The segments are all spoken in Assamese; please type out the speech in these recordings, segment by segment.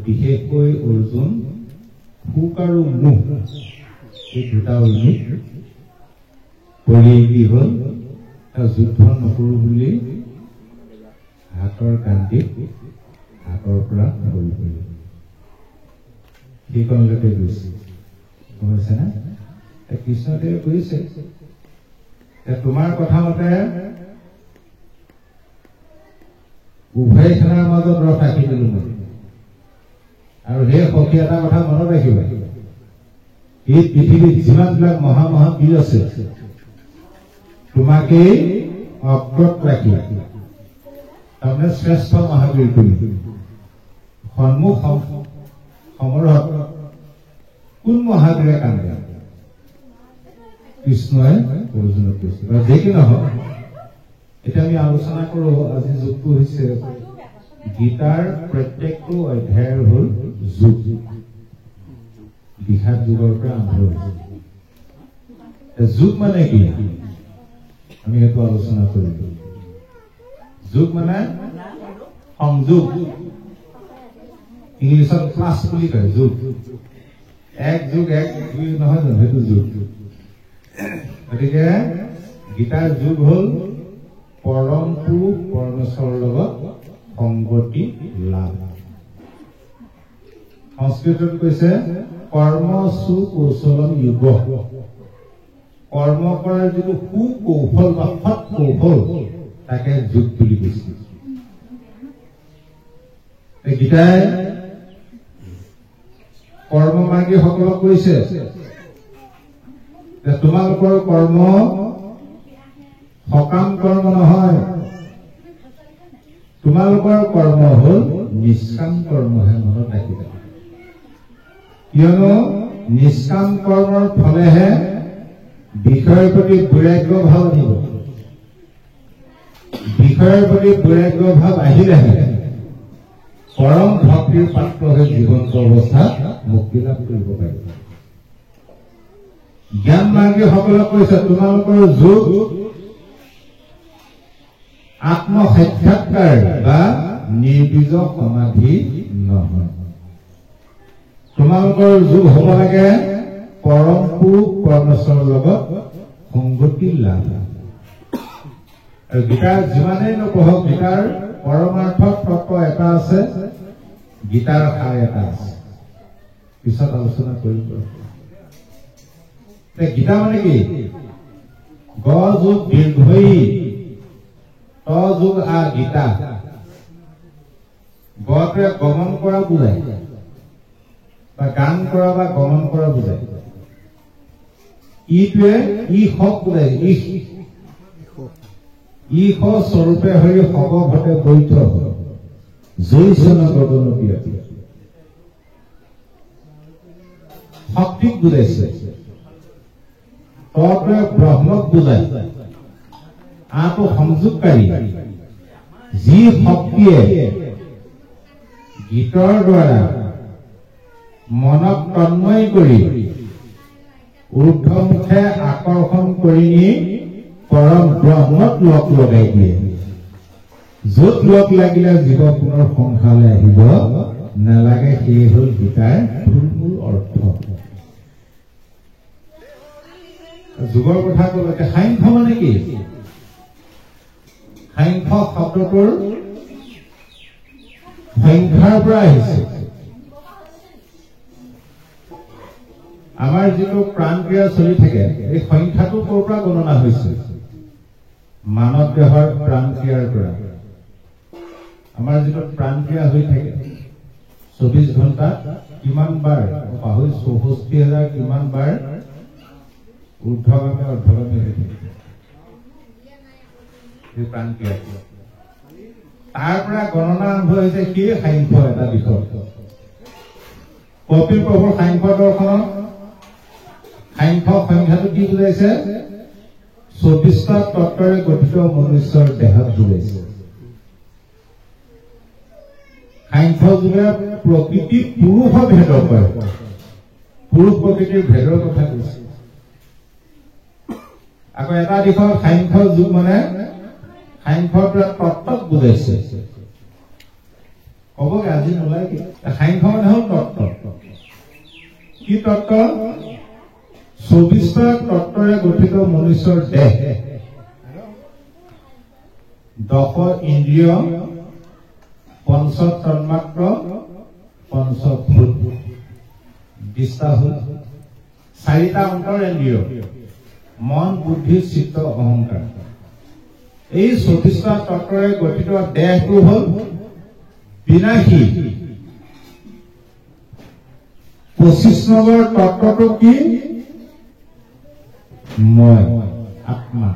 বিশেষকৈ অৰ্জুন সুখ আৰু মুখ এই দুটা অগ্নিত পৰি কি হ'ল যুদ্ধ নকৰো বুলি হাতৰ কান্দিত হাতৰ পৰা পৰি পৰিল সেইকণলৈকে গৈছে গম পাইছে না কৃষ্ণদেৱে কৈছে তোমাৰ কথা মতে উভয় সেনাৰ মাজত ৰথ ৰাখি দিলো মই আৰু সেই সখী এটা কথা মনত ৰাখিব এই পৃথিৱীত যিমানবিলাক মহা মহা বীৰ আছে তোমাকেই অগ্ৰত ৰাখি তাৰমানে শ্ৰেষ্ঠ মহাবীৰ কৰি সন্মুখ সমৰত কোন মহাবীৰে কান্দে কৃষ্ণই অৰ্জুনক কৈছে যে কি নহওক এতিয়া আমি আলোচনা কৰো আজি যুগটো হৈছে গীতাৰ প্ৰত্যেকটো অধ্যায়ৰ হ'ল যুগ বিষাদ যুগৰ পৰা আৰম্ভ হৈছে যুগ মানে কি আমি এইটো আলোচনা কৰিলো যুগ মানে সংযোগ ইংলিছত ক্লাছ বুলি কয় যুগ এক যুগ এক দুই নহয় জানো সেইটো যুগ গতিকে গীতাৰ যুগ হ'ল পৰম পুৰুষ পৰমেশ্বৰৰ লগত সংগতি লাভ সংস্কৃতত কৈছে কৰ্ম সুকৌশলম যুগ কৰ্ম কৰাৰ যিটো সুকৌশল বা সৎ কৌশল তাকে যুগ বুলি কৈছে গীতাই কৰ্মমাৰ্গীসকলক কৈছে যে তোমালোকৰ কৰ্ম সকাম কৰ্ম নহয় তোমালোকৰ কৰ্ম হ'ল নিষ্কাম কৰ্মহে মনত ৰাখিবা কিয়নো নিষ্কাম কৰ্মৰ ফলেহে বিষয়ৰ প্ৰতি বৈৰাগ্য ভাৱ আহিব বিষয়ৰ প্ৰতি বৈৰাগ্য ভাৱ আহিলেহে পৰম ভক্তিৰ পাত্ৰ হৈ জীৱন্ত অৱস্থাত মুক্তি লাভ কৰিব পাৰিব জ্ঞান মাৰ্গীসকলক কৈছে তোমালোকৰ যুগ আত্ম সাক্ষাৎকাৰ বা নিৰ্বীজ সমাধি নহয় তোমালোকৰ যুগ হ'ব লাগে পৰম পুৰুষ পৰমেশ্বৰৰ লগত সংগতি লাভ আৰু গীতাৰ যিমানেই নপঢ়ক গীতাৰ পৰমাৰ্থ তত্ত্ব এটা আছে গীতাৰ সাৰ এটা আছে পিছত আলোচনা কৰিব গীতা মানে কি গ যোগ দীৰ্ঘই ত যোগ আ গীতা গটোৱে গমন কৰা বুজায় বা গান কৰা বা গমন কৰা বুজায় ইটোৱে ইশক বুজায় ইশ স্বৰূপে হৈ সগভতে বৈঠ জৈচন গগন বিয়তি শক্তিক বুজাইছে তটোৱে ব্ৰহ্মক বুজায় আটো সংযোগকাৰী যি শক্তিয়ে গীতৰ দ্বাৰা মনক তন্ময় কৰি ঊৰ্ধ্বমুখে আকৰ্ষণ কৰি নি পৰম ব্ৰহ্মত লগ লগাই দিয়ে য'ত লগ লাগিলে জীৱ পুনৰ সংসাৰলৈ আহিব নালাগে সেয়ে হ'ল গীতাৰ থুলমূল অৰ্থ যুগৰ কথা ক'লে সাংখ্য মানে কি সাংখ্য শব্দটোৰ সংখ্যাৰ পৰা আহিছে আমাৰ যিটো প্ৰাণক্ৰিয়া চলি থাকে এই সংখ্যাটো ক'ৰ পৰা গণনা হৈছে মানৱ দেহৰ প্ৰাণক্ৰিয়াৰ পৰা আমাৰ যিটো প্ৰাণক্ৰিয়া হৈ থাকে 24 ঘণ্টাত কিমান বাৰ পাহৰি 64,000 কিমান বাৰ ঊৰ্ধ্বগামী অৰ্ধগামী হৈ থাকে এই প্ৰাণক্ৰিয়া তাৰ পৰা গণনা আৰম্ভ হৈছে কি সাংখ্য এটা বিষয় কপিল প্ৰভুৰ সাংখ্য দৰ্শনত সাংখ্য সংখ্যাটো কি বুজাইছে 24টা তত্ত্বৰে গঠিত মনুষ্যৰ দেহত বুজাইছে সাংখ্য যুগে প্ৰকৃতি পুৰুষ ভেদৰ কৰে পুৰুষ প্ৰকৃতিৰ ভেদৰ কথা কৈছে আকৌ এটা দিশত সাংখ্য যুগ মানে সাংখ্যৰ তত্ত্বক বুজাইছে ক'বগে আজি নোলাই কি সাংখ্য তত্ত্ব 24টা তত্ত্বৰে গঠিত মনুষ্যৰ দেহ 10 ইন্দ্ৰিয় 5 তন্মাত্ৰ 5 ভূত 20টা হল 4টা অন্তৰেন্দ্ৰিয় মন বুদ্ধি চিত্ত অহংকাৰ এই 24টা তত্ত্বৰে গঠিত দেহটো হল বিনাশী 25 নম্বৰ তত্ত্বটো কি মই আত্মা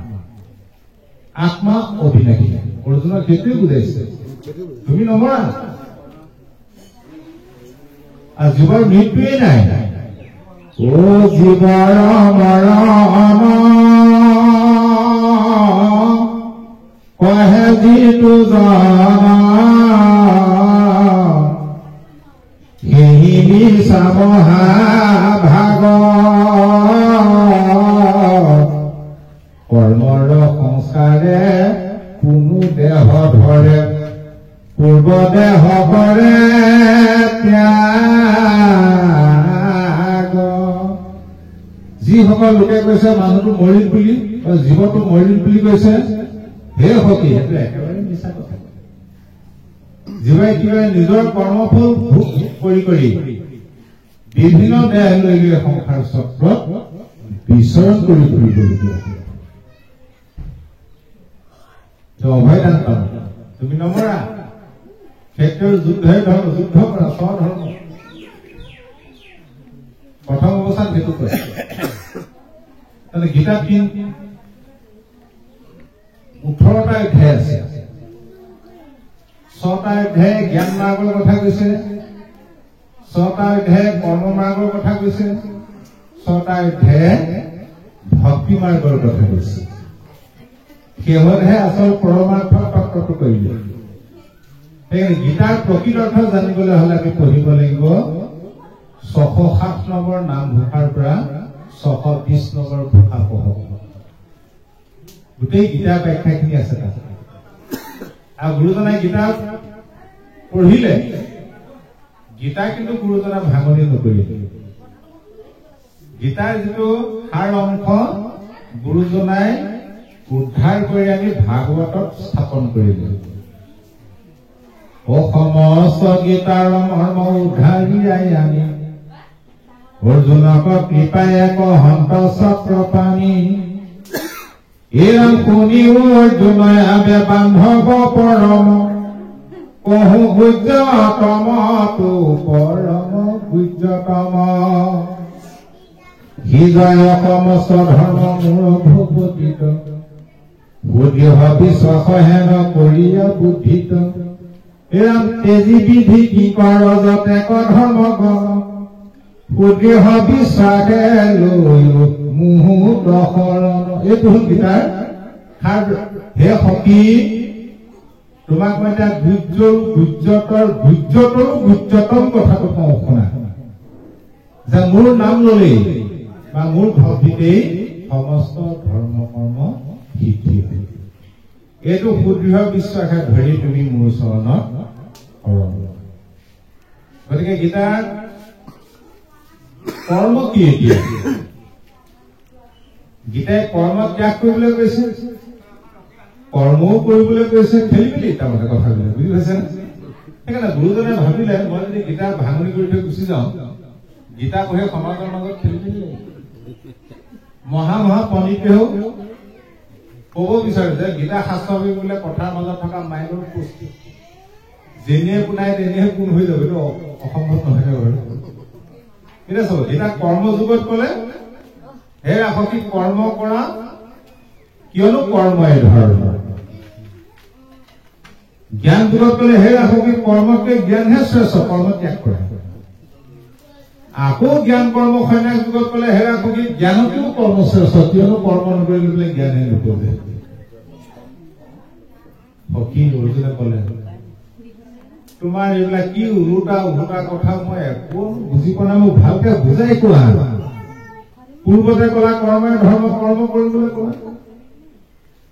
আত্মা অবিনাশী অৰ্জুনক সেইটোৱে বুজাইছে তুমি নমৰা আৰু জীৱৰ মৃত্যুৱে নাই ও জীৱৰ মৰণ কহে যিটো জানা হিহি চামহা ভাগ কৰ্মৰ সংসাৰে কোনো দেহ ধৰে পূৰ্ব দেহ কৰে ত্যাগ যিসকল লোকে কৈছে মানুহটো মৰিল বুলি জীৱটো মৰিল বুলি কৈছে হে সখী সেইটো একেবাৰে মিছা কথা জীৱাই কিবা নিজৰ কৰ্মফল ভোগ কৰি কৰি বিভিন্ন দেহ লৈ লৈ সংসাৰ চক্ৰত বিচৰণ কৰি ফুৰিবলগীয়া অভয় দান কৰা তুমি নমৰা ক্ষেত্ৰৰ যুদ্ধই ধৰ্ম যুদ্ধ কৰা স্বধৰ্ম প্ৰথম অৱস্থাত সেইটো কয় গীতাত 18টা অধ্যায় আছে 6টা অধ্যায় জ্ঞান মাৰ্গৰ কথা কৈছে 6টা অধ্যায় কৰ্ম মাৰ্গৰ কথা কৈছে 6টা অধ্যায় ভক্তি মাৰ্গৰ কথা কৈছে কেৱলহে আচল পৰমাৰ্থ তত্ত্বটো কৰিলে সেই গীতাৰ প্ৰকৃত অৰ্থ জানিবলৈ হলে আমি পঢ়িব লাগিব 607 নম্বৰ নাম ঘোষাৰ পৰা 620 নম্বৰ ঘোষা পঢ়ক গোটেই গীতাৰ ব্যাখ্যাখিনি আছে তাত আৰু গুৰুজনাই গীতা পঢ়িলে গীতা কিন্তু গুৰুজনা ভাঙনি নকৰিলে গীতাৰ যিটো সাৰ অংশ গুৰুজনাই উদ্ধাৰ কৰি আনি ভাগৱতত স্থাপন কৰিলে সমস্ত গীতাৰ মৰ্ম উদ্ধাৰি আনি অৰ্জুনক কৃপায়ে কহন্ত চক্ৰ পানী এয়া শুনি অৰ্জুনই আবে বান্ধৱ পৰম কহু গুজ্জতম তু পৰম গুজ্জতম হৃদয় সমস্ত ধৰ্ম মূৰ ভগৱতীত বুদ্ধি বিশ্বাস হেন কৰিয়া বুদ্ধিত এৰাম তেজি বিধি কি কৰ যতে ধৰ্ম গণ বুদ্ধি বিশ্বাসে লৈ মুহূৰ্ত শৰণ এইটো হল গীতাৰ হে সখী তোমাক মই এতিয়া গুজ্জতৰো গুজ্জতম কথাটো কওঁ শুনা যে মোৰ নাম ললেই বা মোৰ ভক্তিতেই সমস্ত ধৰ্ম কৰ্ম সিদ্ধি হয় এইটো সুদৃঢ় বিশ্বাসে ধৰি তুমি মোৰ চৰণত শৰণ গতিকে গীতাৰ কৰ্ম কি এতিয়া গীতাই কৰ্ম ত্যাগ কৰিবলৈ কৈছে কৰ্মও কৰিবলৈ কৈছে খেলি মেলি তাৰমানে কথাবিলাক বুজি পাইছে সেইকাৰণে গুৰুজনে ভাবিলে মই যদি গীতা ভাঙনি কৰি থৈ গুচি যাওঁ গীতা পঢ়ে সমাজৰ মাজত খেলি মেলি মহা পণ্ডিতেও কব বিচাৰে যে গীতা শাস্ত্ৰ বোলে কথাৰ মাজত থকা মাইলৰ পুষ্টি যেনে পুনাই তেনেহে কোন হৈ যাব এইটো অসম্ভৱ নহয় বাৰু এতিয়া চাব গীতা কৰ্মযুগত কলে হে ৰাসকি কৰ্ম কৰা কিয়নো কৰ্ম এই ধৰণৰ জ্ঞান যুগত কলে হে ৰাসকি কৰ্মতকৈ জ্ঞানহে শ্ৰেষ্ঠ কৰ্ম ত্যাগ কৰে আকৌ জ্ঞান কৰ্ম সন্ন্যাস যুগত কলে হে ৰাসকি জ্ঞানতকৈও কৰ্ম শ্ৰেষ্ঠ কিয়নো কৰ্ম নকৰিলে বোলে জ্ঞানে নকৰে সখী অৰ্জুনে কলে তোমাৰ এইবিলাক কি উলোটা কথা মই একো বুজি পোৱা নাই মোক ভালকে বুজাই কোৱা পূৰ্বতে কলা কৰ্মই ধৰ্ম কৰ্ম কৰিবলৈ কলা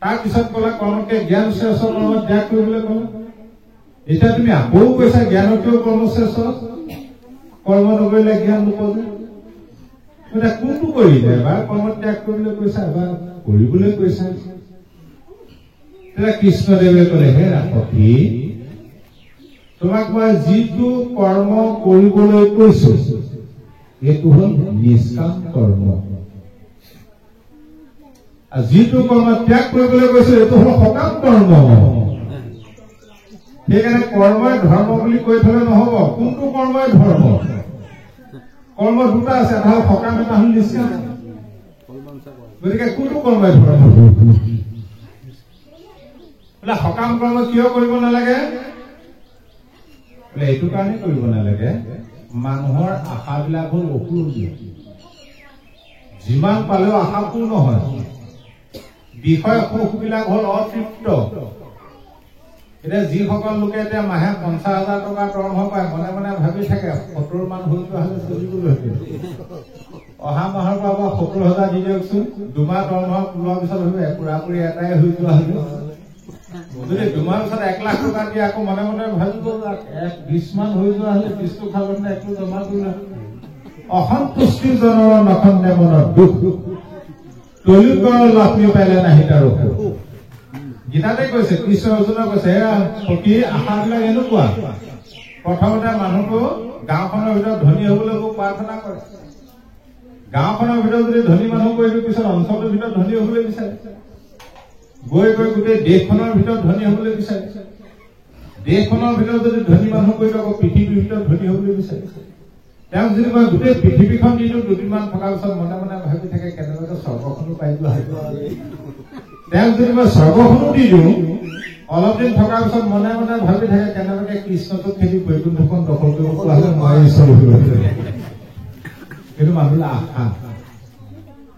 তাৰপিছত কলা কৰ্মকে জ্ঞান শ্ৰেষ্ঠ কৰ্ম ত্যাগ কৰিবলৈ কলা এতিয়া তুমি আকৌ কৈছা জ্ঞানতকৈও কৰ্ম শ্ৰেষ্ঠ কৰ্ম নকৰিলে জ্ঞান নোপোৱা এটা কোনটো কৰিলে এবাৰ কৰ্ম ত্যাগ কৰিবলৈ কৈছা এবাৰ কৰিবলৈ কৈছা তেতিয়া কৃষ্ণদেৱে ক'লে হে ৰাসী তোমাক মই যিটো কৰ্ম কৰিবলৈ কৈছো এইটো হ'ল নিষ্কাম কৰ্ম আৰু যিটো কৰ্ম ত্যাগ কৰিবলৈ কৈছো এইটো হ'ল সকাম কৰ্ম সেইকাৰণে কৰ্মই ধৰ্ম বুলি কৈ থলে নহব কোনটো কৰ্মই ধৰ্ম কৰ্ম দুটা আছে এটা হ'ল সকাম এটা হ'ল নিষ্কাম গতিকে কোনটো কৰ্মই ধৰ্ম বোলে সকাম কৰ্ম কিয় কৰিব নালাগে বোলে এইটো কাৰণে কৰিব নালাগে মানুহৰ আশাবিলাক হ'ল অপূৰণীয় যিমান পালেও আশা পূৰ্ণ হয় বিষয় সুখবিলাক হ'ল অতৃপ্ত এতিয়া যিসকল লোকে এতিয়া মাহে 50,000 টকা দৰমহা পায় মনে মনে ভাবি থাকে 70 মান হৈ যোৱা হলে চলিবলৈ অহা মাহৰ পৰা 70,000 দি দিয়কচোন দুমাহ দৰমহা লোৱাৰ পিছত ভাবে পুৰাপুৰি এটাই হৈ যোৱা হলে যদি দুমাহ পিছত 1 লাখ টকা দি আকৌ মনে মনে ভাবিব 20 মান হৈ যোৱা হলে 20টো খাব নে একটো জমা কৰিলে অসন্তুষ্টিজনৰ নখন্দে মনৰ দুখ তলিকৰ লাভনি পাইলে নাহি তাৰ গীতাতে কৈছে কৃষ্ণ অৰ্জুনক কৈছে সখী আশাবিলাক এনেকুৱা প্ৰথমতে মানুহটো গাঁওখনৰ ভিতৰত ধনী হবলৈ মোক প্ৰাৰ্থনা কৰে গাঁওখনৰ ভিতৰত যদি ধনী মানুহ কৰিলো পিছত অঞ্চলৰ ভিতৰত ধনী হবলৈ বিচাৰে গৈ গৈ গোটেই দেশখনৰ ভিতৰত ধনী হবলৈ বিচাৰে দেশখনৰ ভিতৰত যদি ধনী মানুহ কৰিলো আকৌ পৃথিৱীৰ ভিতৰত ধনী হবলৈ বিচাৰে তেওঁ যদি মই গোটেই পৃথিৱীখন দিলো দুদিনমান থকাৰ পিছত মনে মনে ভাবি থাকে কেনেবাকৈ স্বৰ্গখনো পাই যোৱা তেওঁ যদি মই স্বৰ্গখনো দি দিওঁ অলপ দিন থকাৰ পিছত মনে মনে ভাবি থাকে কেনেবাকৈ কৃষ্ণটোক খেদি বৈকুণ্ঠখন দখল কৰিব পৰা হলে মই ঈশ্বৰ হৈ এইটো মানুহৰ আশা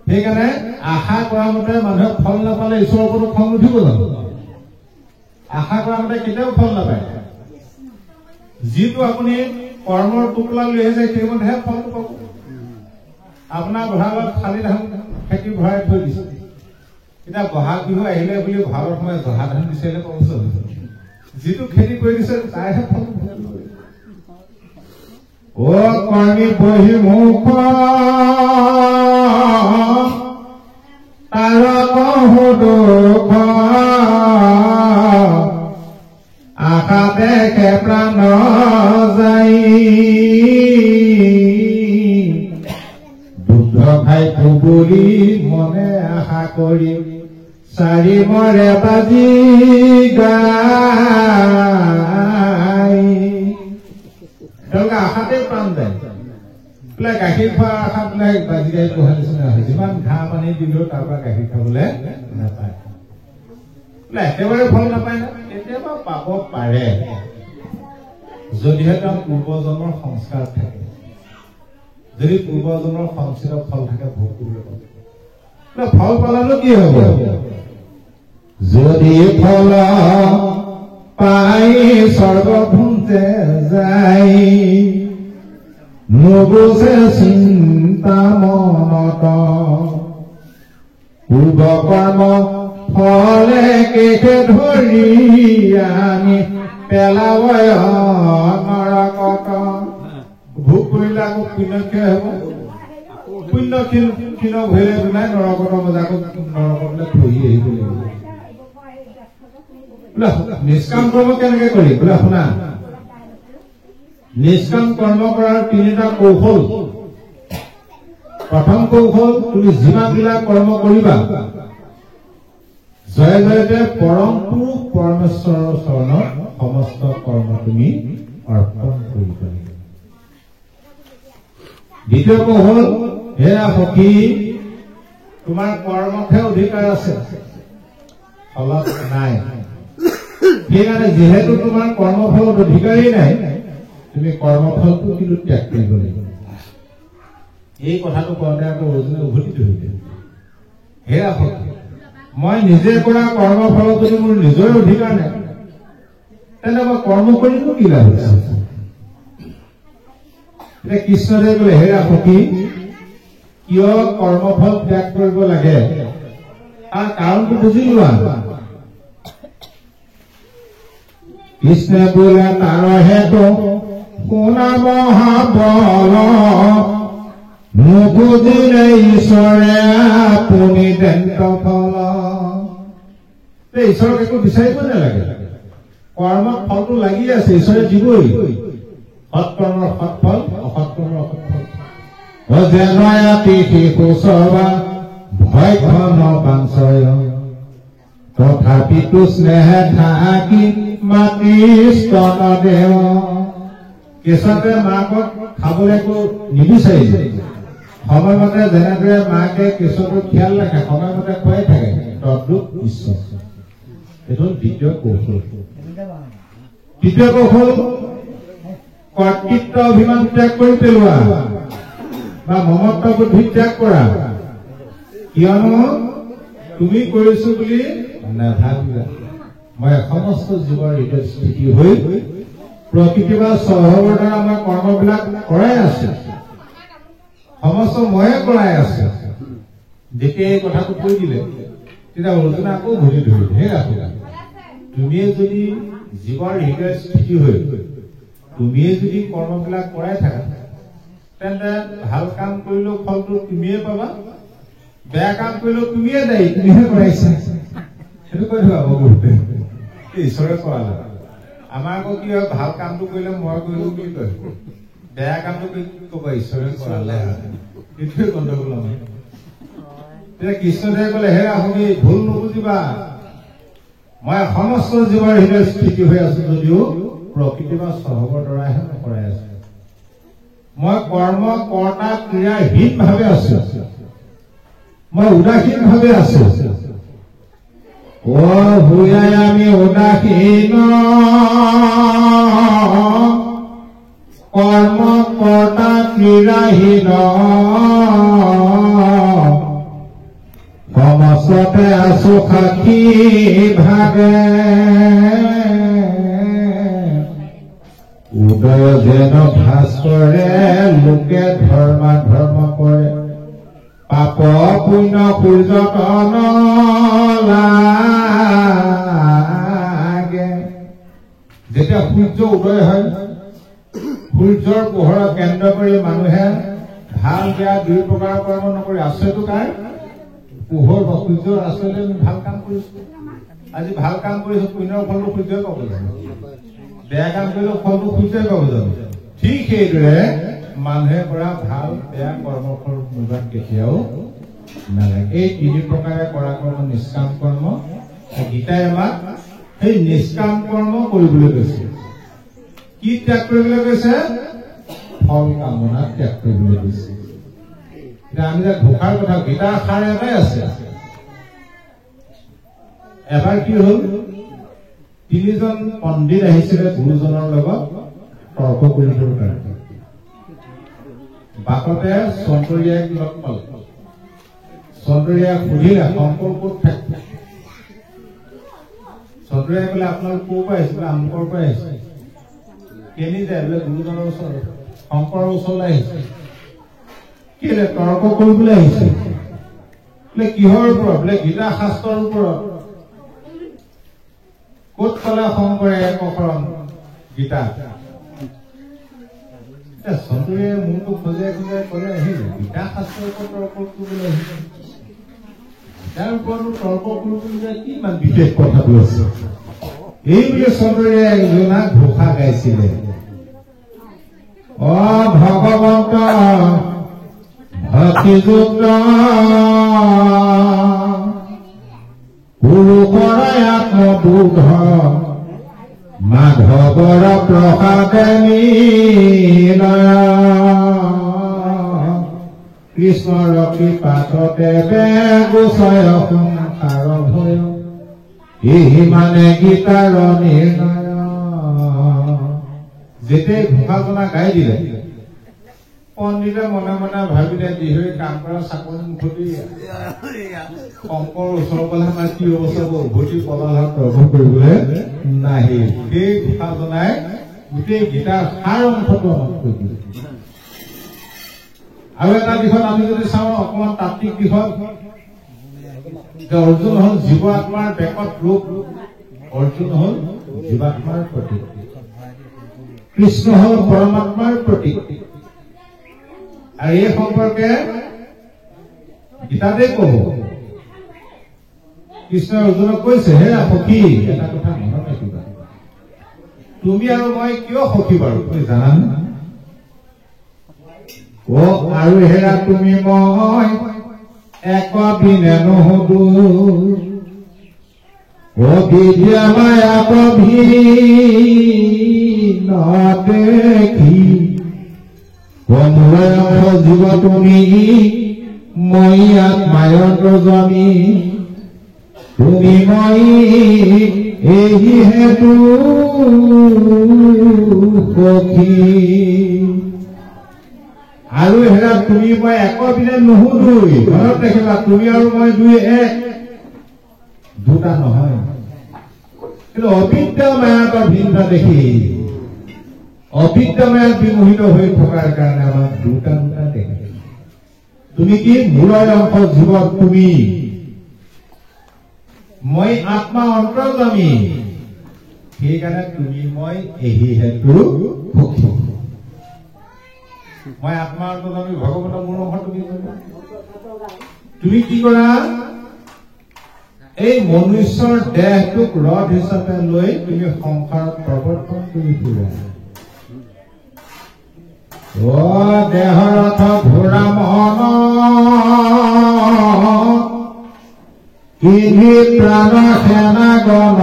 সেইকাৰণে আশা কৰা মতে মানুহে ফল নাপালে ঈশ্বৰৰ ওপৰত খং নুঠিব জানো আশা কৰা মতে কেতিয়াও ফল নাপায় যিটো আপুনি কৰ্মৰ টোপোলা লৈ আহিছে সেইমতেহে ফলটো পাব আপোনাৰ ভঁৰালত খালি ধান খেতি ভৰাই থৈ দিছে এতিয়া বহাগ বিহু আহিলে বুলি ভঁৰালৰ সময় জহা ধান বিচাৰিলে পাব যিটো খেতি কৰি দিছে তাইহে ফল অ কৰ্মী বহি মুখ তাৰ বহু দুখ আশা দেখে প্ৰাণ যাই দুগ্ধ খাই বুলি মনে আশা কৰি চাৰি মৰে বাজি গাই তেওঁলোকে আশাতে প্ৰাণ যায় বোলে গাখীৰ খোৱাৰ আশা বোলে বাজি গাই পোহা নিচিনা হয় যিমান ঘাঁহ পানী দিলেও তাৰ পৰা গাখীৰ খাবলৈ নাপায় বোলে একেবাৰে ফল নাপায় না কেতিয়াবা পাব পাৰে যদিহে তেওঁ পূৰ্বজন্মৰ সংস্কাৰ থাকে যদি পূৰ্বজন্মৰ সংস্কৃত ফল থাকে ভোগ কৰিব ফল পালানো কি হব যদি ফল পাই স্বৰ্গভূমতে যাই নুবুজে চিন্তা মনত পূৰ্ব কৰ্ম ফলে কেকে ধৰি আমি পেলাবয় নৰকত ভোগ কৰিলে আকৌ পুণ্যক্ষয় হব পুণ্যক্ষীণ ভৰিলে নাই নৰকতৰ মজা আকৌ নৰকতলৈ ধৰি আহিব লাগিব নিষ্কাম কৰ্ম কেনেকে কৰি বোলে শুনা নিষ্কাম কৰ্ম কৰাৰ 3টা কৌশল প্ৰথম কৌশল তুমি যিমানবিলাক কৰ্ম কৰিবা জয় জয়তে পৰম পুৰুষ পৰমেশ্বৰৰ চৰণত সমস্ত কৰ্ম তুমি অৰ্পণ কৰিব লাগিব দ্বিতীয় কৌশল হেৰা সখী তোমাৰ কৰ্মতহে অধিকাৰ আছে ফলত নাই সেইকাৰণে যিহেতু তোমাৰ কৰ্মফলত অধিকাৰী নাই তুমি কৰ্মফলটো কিন্তু ত্যাগ কৰিব লাগিব এই কথাটো কওঁতে আকৌ অৰ্জুনে উভতিত হৈছে হেৰা সখী মই নিজে কৰা কৰ্মফলত যদি মোৰ নিজৰ অধিকাৰ নাই তেন্তে মই কৰ্ম কৰিনো কি লাভ হৈছে এতিয়া কৃষ্ণদেৱে বোলে হেৰা সখী কিয় কৰ্মফল ত্যাগ কৰিব লাগে তাৰ কাৰণটো বুজি লোৱা কৃষ্ণে বোলে তাৰ হেতু শুনা মহাবল নুবুজিলে ঈশ্বৰে আপুনি দেন্ত ফল ঈশ্বৰক একো বিচাৰিব নালাগে কৰ্মত ফলটো লাগি আছে ঈশ্বৰে দিবই সৎকৰ্মৰ সৎফল অসৎকৰ্মৰ অসৎফল অজেনয়াতি শিশুচবা ভয় ঘন বাঞ্ছয় তথাপিতো স্নেহে থাকি মাতি স্তন দেৱ কেঁচাতে মাকক খাবলৈ একো নিবিচাৰিছে সময়মতে যেনেদৰে মাকে কেঁচুৱাটো খিয়াল ৰাখে সময়মতে খুৱাই থাকে তদ্ৰুপ ঈশ্বৰ এইটো দ্বিতীয় কৌশল তৃতীয় কৌশল কৰ্তৃত্ব অভিমান ত্যাগ কৰি পেলোৱা বা মমত্ব বুদ্ধি ত্যাগ কৰা কিয়নো তুমি কৰিছো বুলি নাভাবিবা মই সমস্ত জীৱৰ হৃদয়স্থিতি হৈ প্ৰকৃতি বা স্বভাৱৰ দ্বাৰা আমাৰ কৰ্মবিলাক কৰাই আছে সমস্ত ময়ে কৰাই আছে যেতিয়া এই কথাটো কৈ দিলে তেতিয়া অৰ্জুনে আকৌ ঘূৰি ধৰিলে হে ৰাহুলা তুমিয়ে যদি জীৱৰ হৃদয়স্থিতি হৈ তুমিয়ে যদি কৰ্মবিলাক কৰাই থাকা তেন্তে ভাল কাম কৰিলেও ফলটো তুমিয়ে পাবা বেয়া কাম কৰিলেও তুমিয়ে দায়ী তুমিহে কৰাইছা সেইটো কৈ থোৱা বহুতে ঈশ্বৰে কৰালে আমাৰ আকৌ কি হয় ভাল কামটো কৰিলে মই কৰিলো বুলি কয় বেয়া কামটো কি কব ঈশ্বৰে কৰালে এইটোৱে গণ্ডগোল আমাৰ তেতিয়া কৃষ্ণদেৱে ক'লে হে আপুনি ভুল নুবুজিবা মই সমস্ত জীৱৰ হৃদয়স্থিতি হৈ আছো যদিও প্ৰকৃতি বা স্বভাৱৰ দ্বাৰাহে কৰাই আছো মই কৰ্ম কৰ্তা ক্ৰিয়াহীন ভাৱে আছো মই উদাসীন ভাৱে আছো ভূয়াই আমি উদাসীন কৰ্ম কৰ্তা ক্ৰিয়াহীন সমস্ততে আছো সাক্ষী ভাগে উদয় যেন ভাস্কৰে লোকে ধৰ্মা ধৰ্ম কৰে পাপ পুণ্য সূৰ্যতন লাগে যেতিয়া সূৰ্য উদয় হয় সূৰ্যৰ পোহৰক কেন্দ্ৰ কৰি মানুহে ভাল বেয়া দুই প্ৰকাৰৰ কৰ্ম নকৰি আছেতো তাৰ পোহৰ বা সূৰ্যৰ আচলতে আমি ভাল কাম কৰিছো আজি ভাল কাম কৰিছো পুণ্যৰ ফলটো সূৰ্যই পাব জানো বেয়া কাম কৰিলেও ফলটো সূৰ্যই পাব জানো ঠিক সেইদৰে মানুহে কৰা ভাল বেয়া কৰ্মৰ ফল মুগাত কেতিয়াও নালাগে এই তিনি প্ৰকাৰে কৰা কৰ্ম নিষ্কাম কৰ্ম গীতাই আমাক সেই নিষ্কাম কৰ্ম কৰিবলৈ কৈছে কি ত্যাগ কৰিবলৈ কৈছে ফল কামনা ত্যাগ কৰিবলৈ কৈছে আমি যে ঘোষাৰ কথা গীতাৰ সাৰ এটাই আছে এবাৰ কি হল তিনিজন পণ্ডিত আহিছিলে গুৰুজনৰ লগত তৰ্ক কৰিবৰ কাৰণে বাটতে চন্দৰীয়াক লগ পালে চন্দৰীয়াক সুধিলে শংকৰ ক'ত থাকে চন্দৰীয়াই ক'লে আপোনালোক ক'ৰ পৰা আহিছিলে আমুকৰ পৰা আহিছে কেনি যায় বোলে গুৰুজনৰ ওচৰত শংকৰৰ ওচৰলৈ আহিছে কেলে তৰ্ক কৰিবলৈ আহিছে বোলে কিহৰ ওপৰত বোলে গীতা শাস্ত্ৰৰ ওপৰত ক'ত ক'লে শংকৰে এক অকৰণ গীতা চন্দৰীয়ে মূৰটো খোজাই খোজাই ক'লে আহিলে গীতা শাস্ত্ৰৰ ওপৰত তৰ্ক কৰিবলৈ আহিছে তাৰ ওপৰতো তৰ্ক কৰিবলৈ কি ইমান বিশেষ কথাটো আছে এই বুলি চন্দৰীয়ে জোনাক ঘোষা গাইছিলে অ ভগৱন্ত ভক্তিযুক্ত পুৰুষৰাই আত্মবোধ মাধৱৰ প্ৰসাদে নিলয় কৃষ্ণৰ কৃপাতে গোচয় সংসাৰ ভয় এই মানে গীতাৰ নিৰ্ণয় যেতিয়াই ঘোষাজনা গাই দিলে পণ্ডিতে মনে মনে ভাবিলে যিহৈ কাম কৰা চাকৰি মুখতি শংকৰ ওচৰৰ পালে আমাৰ কি অৱস্থা উভতি পলাশত তৰ্ক কৰিবলৈ নাহিল সেই ঘোষাজনাই গোটেই গীতাৰ সাৰ অংশটো আমাক কৈ দিলে আৰু এটা দিশত আমি যদি চাওঁ অকণমান তাত্বিক দিশত অৰ্জুন হল জীৱ আত্মাৰ বেকত ৰূপ অৰ্জুন হল জীৱাত্মাৰ প্ৰতীক কৃষ্ণ হল পৰমাত্মাৰ প্ৰতীক আৰু এই সম্পৰ্কে গীতাতে ক'ব কৃষ্ণ অৰ্জুনক কৈছে হে সখী এটা কথা মনত ৰাখিবা তুমি আৰু মই কিয় সখী বাৰু তুমি জানানে ও আৰু হেৰা তুমি মই এক বিনে নহদু ও বিদ্যা মায়া কভি নেখি কমলয় জীৱ তুমি মই আত্মায়ন্তজনী তুমি মই এই হেতু সখী আৰু হেৰা তুমি মই এক বিনে নুহুদুই মনত ৰাখিবা তুমি আৰু মই দুই এক দুটা নহয় কিন্তু অবিদ্যা মায়াত ভিন্নতা দেখি অবিদ্যা মায়াত বিমোহিত হৈ থকাৰ কাৰণে আমাক দুটা দুটা দেখে তুমি কি মূলৰ অংশ জীৱ তুমি মই আত্মা অন্তৰ্যামী সেইকাৰণে তুমি মই এই হেতু সখী মই আত্মা অন্তৰ্যামী ভগৱতৰ মূল অংশ তুমি কি কৰা এই মনুষ্যৰ দেহটোক ৰথ হিচাপে লৈ তুমি সংসাৰত প্ৰৱৰ্তন কৰি ফুৰা ও দেহৰথ ঘোৰা মন কিনি প্ৰাণ সেনা গণ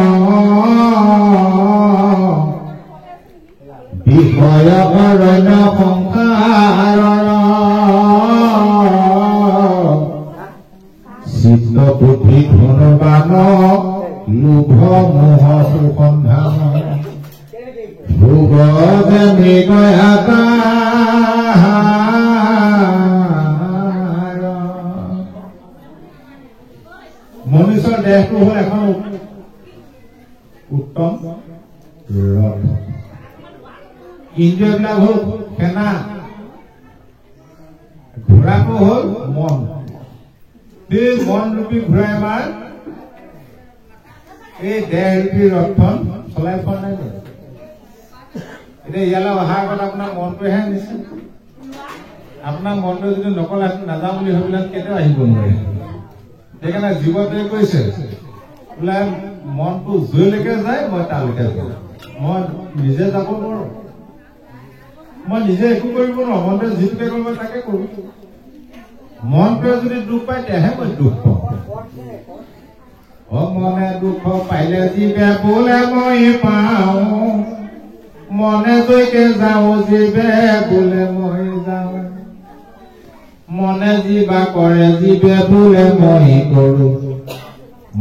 বিষয় অৰণ্য সংসাৰৰ চিত্ত বুদ্ধি ধনবান লোভ মোহ সুসন্ধান ভোগ যে মৃগয়াতা মনুষ্যৰ দেহটো হ'ল এখন উত্তম ৰথ ইন্দ্ৰিয়বিলাক হ'ল সেনা ঘোঁৰাটো হ'ল মন এই মন ৰূপী ঘোঁৰাই আমাৰ এই দেহ ৰূপী ৰথখন চলাই পোৱা নাই এতিয়া ইয়ালৈ অহাৰ আগত আপোনাৰ মনটোৱেহে আনিছে আপোনাৰ মনটো যদি নকলে নাযাওঁ বুলি ভাবিলে কেতিয়াও আহিব নোৱাৰে সেইকাৰণে জীৱটোৱে কৈছে বোলে মনটো যলৈকে যায় মই তালৈকে যাওঁ মই নিজে যাব নোৱাৰো মই নিজে একো কৰিব নোৱাৰো মনটোৱে যিটোকে কৰিব তাকে কৰো মনটোৱে যদি দুখ পায় তেতিয়াহে মই দুখ পাওঁ মনে দুখ পাইলে জীৱে বোলে মই পাওঁ মনে জৈকে যাওঁ জীৱে বোলে মই যাওঁ মনে জীৱা কৰে জীৱে বোলে মই কৰো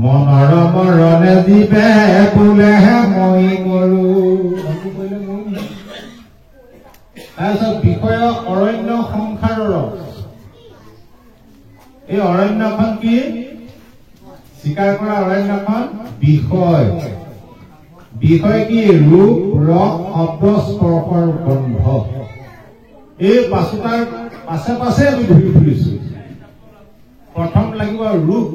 মনৰ মৰণে জীৱে বোলেহে মই কৰো তাৰপিছত বিষয় অৰণ্য সংসাৰৰ এই অৰণ্যখন কি স্বীকাৰ কৰা অৰণ্যখন বিষয় বিষয় কি ৰূপ ৰস শব্দ স্পৰ্শৰ গন্ধ এই পাঁচোটাৰ পাছে পাছে আমি ঘূৰি ফুৰিছো প্ৰথম লাগিব ৰূপ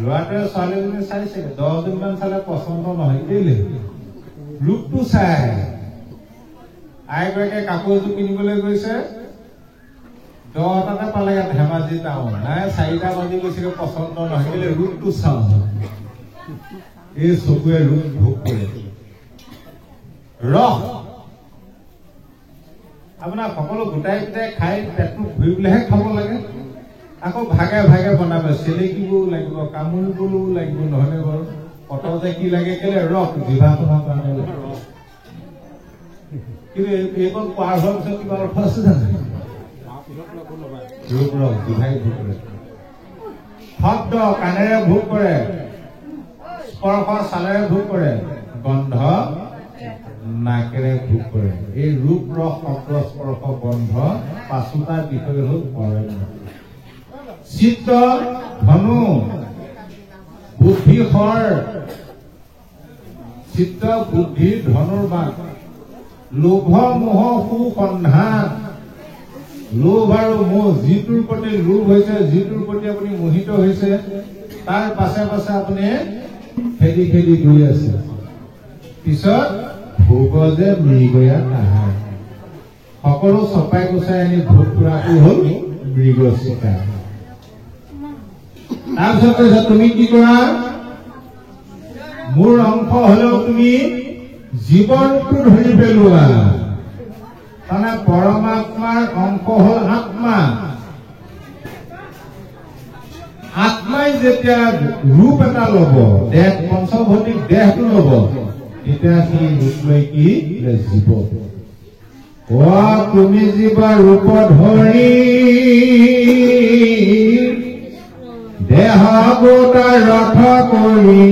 ল'ৰাটোৱে ছোৱালীজনী চাইছে 10 দিনমান চালে পচন্দ নহয় কেলে ৰূপটো চাই আইগৰাকীয়ে কাপোৰ এযোৰ কিনিবলৈ গৈছে 10টাতে পালেগে ধেমাজি টাউন নাই 4টা বাজি গৈছে পচন্দ নহয় কেলে ৰূপটো চাওঁ এই চকুৱে ৰূপ ভোগ কৰে ৰস আপোনাৰ সকলো গোটাই গোটাই খাই পেটটো ভৰিবলৈহে খাব লাগে আকৌ ভাগে ভাগে বনাব চেলেকিবও লাগিব কামুৰিবলৈও লাগিব নহলে বাৰু কত যে কি লাগে কেলে ৰস জিভাখনৰ কাৰণে কিন্তু এইখন পাৰ হোৱাৰ পিছত কিবা অৰ্থ আছে জানো ৰূপ ৰস জিভাই ভোগ কৰে শব্দ কাণেৰে ভোগ কৰে স্পৰ্শ চালেৰে ভোগ কৰে গন্ধ নাকেৰে ভোগ কৰে এই ৰূপ ৰস শব্দ স্পৰ্শ গন্ধ পাঁচোটাৰ বিষয় হ'ল অৰণ্য চিত্ত ধনু বুদ্ধি হৰ চিত্ত বুদ্ধি ধনুৰ বাণ লোভ মোহ সুসন্ধান লোভ আৰু মোহ যিটোৰ প্ৰতি লোভ হৈছে যিটোৰ প্ৰতি আপুনি মোহিত হৈছে তাৰ পাছে পাছে আপুনি খেদি খেদি গৈ আছে পিছত ভোগ যে মৃগয়া নাহে সকলো চপাই গুচাই আনি ভোট কৰাটো হ'ল মৃগ চিকাৰ। তাৰপিছত কৈছা তুমি কি কৰা, মোৰ অংশ হলেও তুমি জীৱনটো ধৰি পেলোৱা। তাৰমানে পৰমাত্মাৰ অংশ হল আত্মা। আত্মাই যেতিয়া ৰূপ এটা লব, দেহ পঞ্চভৌতিক দেহটো লব, তেতিয়া সি ৰূপ লৈ কি জীৱ। তুমি জীৱ ৰূপ ধৰি দেহ গোটা ৰথ কৰি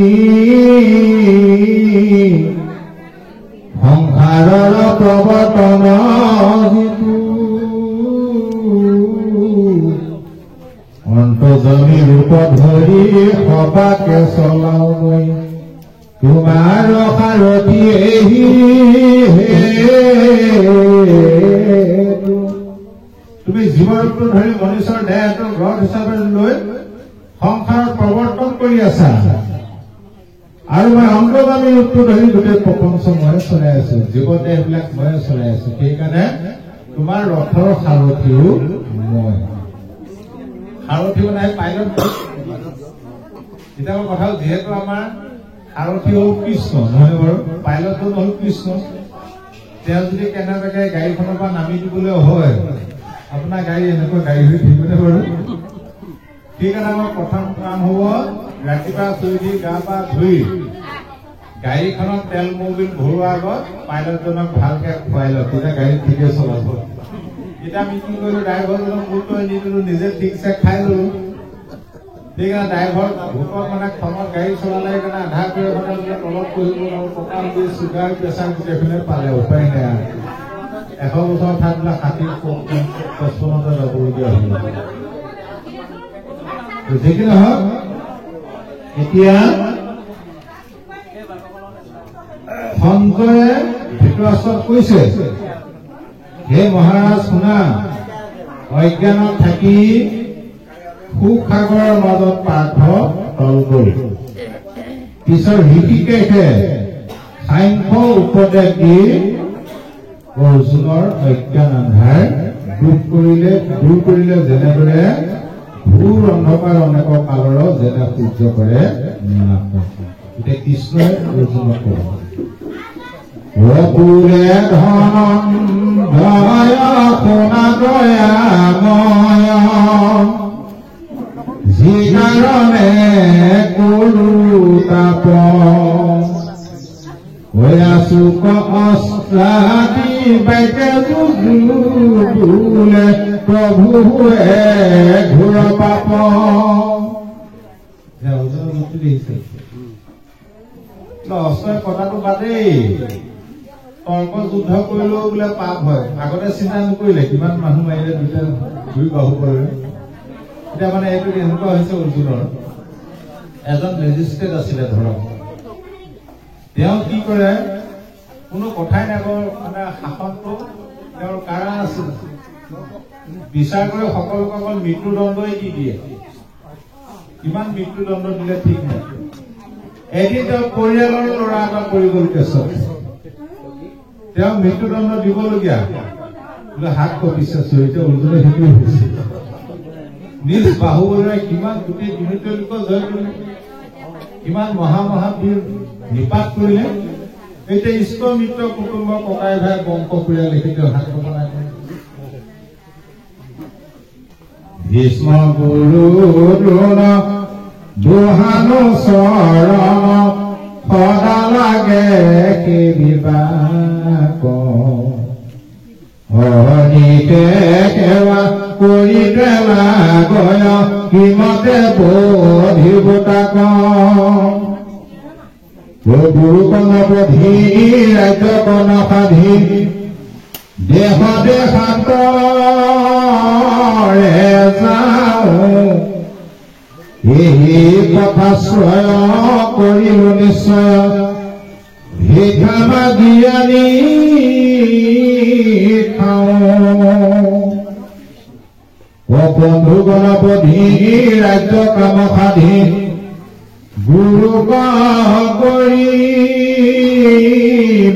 সংসাৰৰ প্ৰৱৰ্তন অন্তজনী ৰূপ ধৰি সবাকে চলাও মই তোমাৰ সাৰথি তুমি জীৱৰূপটো ধৰি মনুষ্যৰ দেহটো ৰথ হিচাপে লৈ সংসাৰত প্ৰৱৰ্তন কৰি আছা, আৰু মই অন্তৰ্গামী ৰূপটো ধৰি গোটেই প্ৰপঞ্চ ময়ে চলাই আছো, জীৱদেহবিলাক ময়ে চলাই আছো। সেইকাৰণে তোমাৰ ৰথৰ সাৰথিও মই। সাৰথিও নাই, পাইলট। এতিয়া কথা যিহেতু আমাৰ সাৰথি হল কৃষ্ণ, নহয় বাৰু, পাইলটটো হল কৃষ্ণ। তেওঁ যদি কেনেবাকে গাড়ীখনৰ পৰা নামি দিবলৈ হয়, আপোনাৰ গাড়ী এনেকুৱা গাড়ী হৈ থাকিবনে বাৰু? সেইকাৰণে আমাৰ প্ৰথম কাম হব, ৰাতিপুৱা শুই উঠি গা পা ধুই গাড়ীখনত তেল মবিল ভৰোৱাৰ আগত পাইলটজনক ভালকে খুৱাই লওক, তেতিয়া গাড়ী ঠিকে চলাব। এতিয়া আমি কি কৰিলো, ড্ৰাইভাৰজনক গুৰুত্ব নিদিলো, নিজে ঠিকছে খাই ললো। সেইকাৰণে ড্ৰাইভাৰ ভোকত মানে খঙত গাড়ী চলালে, সেইকাৰণে আধা কৰি তলত পঢ়িব আৰু কঁকাল দি চুগাৰ প্ৰেছাৰ গোটেইখনে পালে, উপায় নাই। 100 বছৰ ঠাইবিলাক 60-55 যাবলগীয়া হল। যি কি নহওক, এতিয়া সঞ্জয়ে ধৃতৰাষ্ট্ৰক কৈছে, হে মহাৰাজ শুনা, অজ্ঞানত থাকি সুসাগৰৰ মাজত পাৰ্থ তল গল। পিছত ঋষিকেশে সাংখ্য উপদেশ দি অৰ্জুনৰ অজ্ঞান আন্ধাৰ দূৰ কৰিলে যেনেদৰে ঘোৰ অন্ধকাৰ অনেক কালৰ যেনে সূৰ্য কৰে নাশ। এতিয়া কৃষ্ণই অৰ্জুনক কয়, পুৰে ধন দয়া সোণা দয়াময়, যি কাৰণে কৰো তাপ, চুক অস্ত্ৰাদি বাইকে বোলে প্ৰভুৱে ঘোৰ পাপ। অস্ত্ৰই কথাটো বাদেই, তৰ্ক যুদ্ধ কৰিলেও বোলে পাপ হয়। আগতে চিন্তা নকৰিলে, কিমান মানুহ মাৰিলে, দুটা দুই বাহু কৰিলে। এতিয়া মানে এইটো এনেকুৱা হৈছে, অৰ্জুনৰ এজন মেজিষ্ট্ৰেট আছিলে ধৰক, তেওঁ কি কৰে, কোনো কথাই নাকৰ, মানে শাসনটো তেওঁৰ কাৰা আছিল, বিচাৰ কৰি সকলোকে অকল মৃত্যুদণ্ডই দি দিয়ে। কিমান মৃত্যুদণ্ড দিলে ঠিক নাই। এদিন তেওঁ পৰিয়ালৰ ল'ৰা এটা পৰি গল কেছত, তেওঁ মৃত্যুদণ্ড দিবলগীয়া, হাত কপিছে চৰিত্ৰ অৰ্জুনে সেইটোৱে হৈছে। নিজ বাহুবলেৰে কিমান গোটেই বিনীত লোকক জয় কৰিলে, কিমান মহাবীৰ নিপাত কৰিলে। এতিয়া ইষ্ট মিত্ৰ কুটুম্ব ককাই ভাই বংশ পৰিয়াল লিখিত হাত বনাই ভীষ্ম গুৰু দ্ৰোণ দুহানো চৰণ সদা লাগে কিবাক, হৰিকে সেৱা কৰি পেলা গয় কিমতে বোধিব তাক। গুৰুকণ বধি ৰাজ্যকণ সাধি দেহ দেশান্তৰে যাওঁ, এই কথা শ্ৰয় কৰিলো নিশ্চয়, ভিক্ষা মাগি আনি খাওঁ। বন্ধুগণ বধি ৰাজ্য কাম সাধি গুৰু কৰি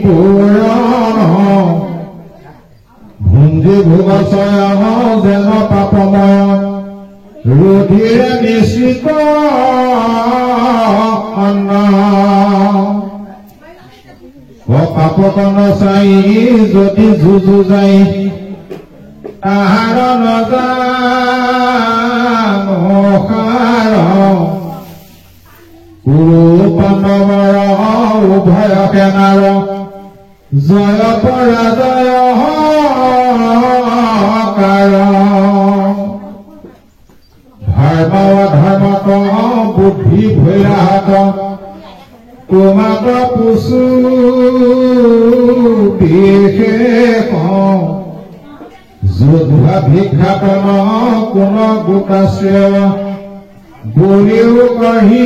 পূৰণ, ভূম ভুঞ্জি ভোগচয় যেন পাপময় ৰুধিৰে নিশ্চিত অন্ন পাপকন চাই যদি যুঁজু যাই তাহাৰ নজানোসাৰ কুৰু পাণ্ডৱৰ উভয় সেনাৰ জয় পৰাজয় ধৰ্ম অধৰ্মত বুদ্ধি ভৈৰাহত তোমাক পুচু বিশেষ যোদ্ধা ভিক্ষাতন কোন গোটাশ্ৰেয় গুৰিও কঢ়ি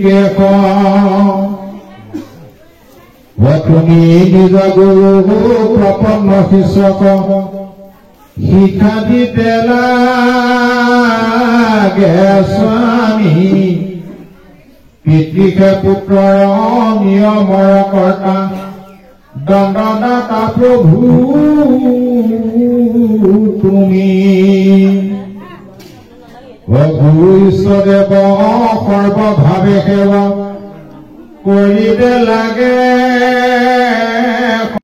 কেশ তুমি নিজ গুৰু প্ৰপন্ন শিষ্যক শিক্ষা দিতে লাগে স্বামী পিতৃকে পুত্ৰৰ নিয়মৰ কৰ্তা দণ্ডদাতা প্ৰভু তুমি গুৰু ঈশ্বৰদেৱ সৰ্বভাৱে সেৱা কৰিতে লাগে